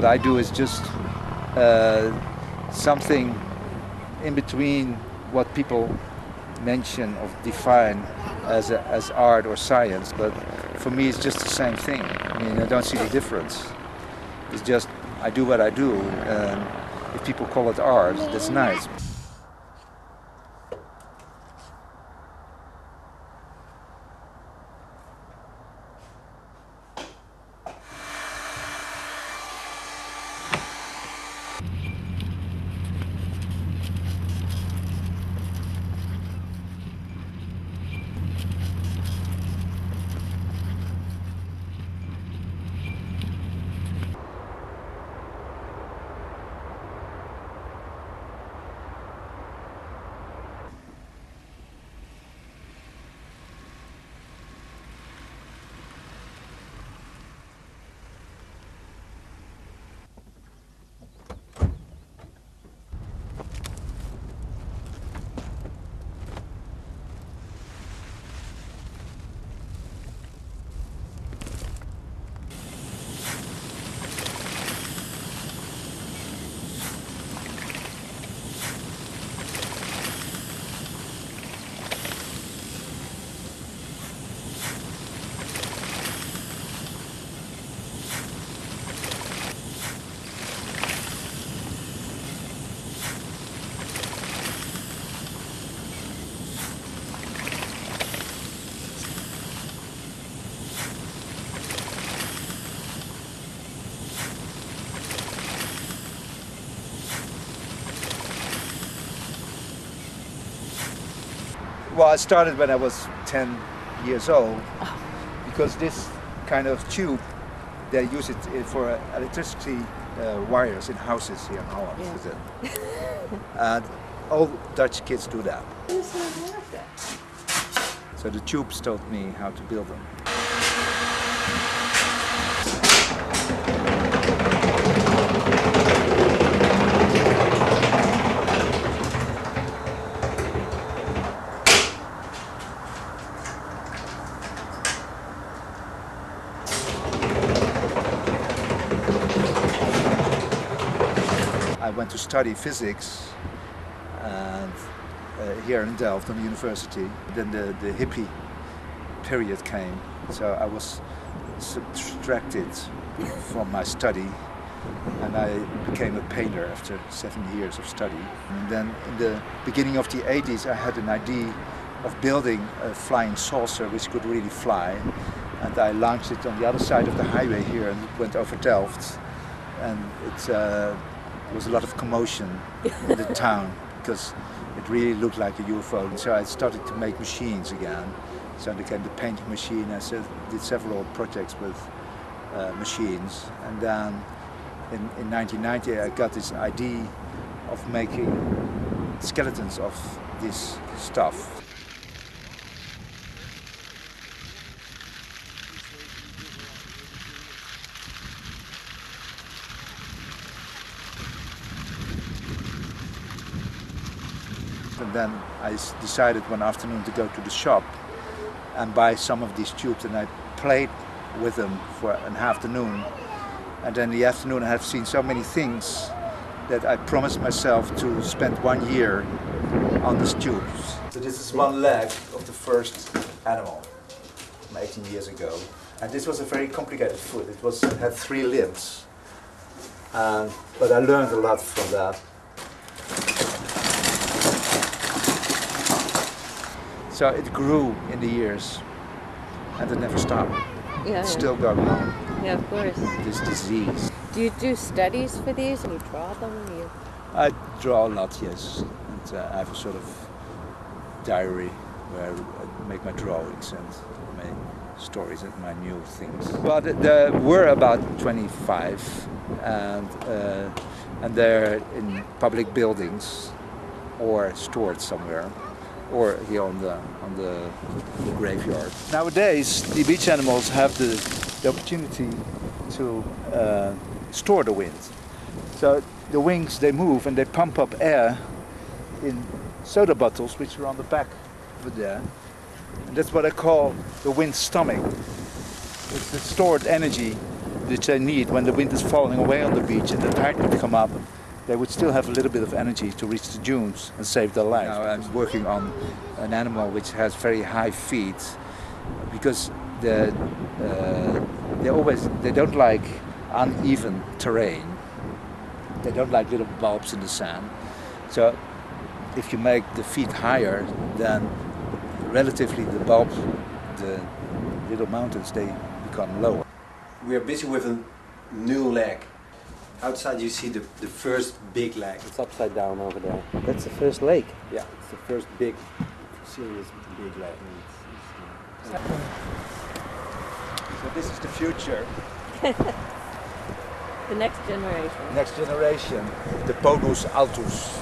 I do is just something in between what people mention or define as art or science, but for me it's just the same thing. I mean, I don't see the difference. It's just I do what I do, and if people call it art, that's nice. Well, I started when I was 10 years old, because this kind of tube, they use it for electricity wires in houses here in Holland. Yeah. And all Dutch kids do that. So the tubes taught me how to build them. I went to study physics and here in Delft on the university. Then the hippie period came, so I was subtracted from my study, and I became a painter after 7 years of study. And then in the beginning of the 80s I had an idea of building a flying saucer which could really fly, and I launched it on the other side of the highway here and it went over Delft, and there was a lot of commotion in the town because it really looked like a UFO. So I started to make machines again. So I became the painting machine. I did several projects with machines. And then in 1990 I got this idea of making skeletons of this stuff. And then I decided one afternoon to go to the shop and buy some of these tubes, and I played with them for an afternoon. And then in the afternoon I have seen so many things that I promised myself to spend 1 year on these tubes. So this is one leg of the first animal from 18 years ago. And this was a very complicated foot. It had 3 limbs. But I learned a lot from that. So it grew in the years, and it never stopped. Yeah, it's still going on. Yeah, of course. This disease. Do you do studies for these and you draw them? I draw a lot, yes. And I have a sort of diary where I make my drawings and my stories and my new things. Well, there were about 25, and they're in public buildings or stored somewhere, or here on the graveyard. Nowadays, the beach animals have the opportunity to store the wind. So the wings, they move and they pump up air in soda bottles, which are on the back over there. And that's what I call the wind stomach. It's the stored energy which they need when the wind is falling away on the beach and the tide would come up, they would still have a little bit of energy to reach the dunes and save their lives. Now I'm working on an animal which has very high feet because they don't like uneven terrain. They don't like little bumps in the sand. So if you make the feet higher, then relatively the little mountains, they become lower. We are busy with a new leg. Outside you see the first big leg. It's upside down over there. That's the first lake. Yeah, it's the first big, serious big leg. So this is the future. The next generation. Next generation, the Ponus altus.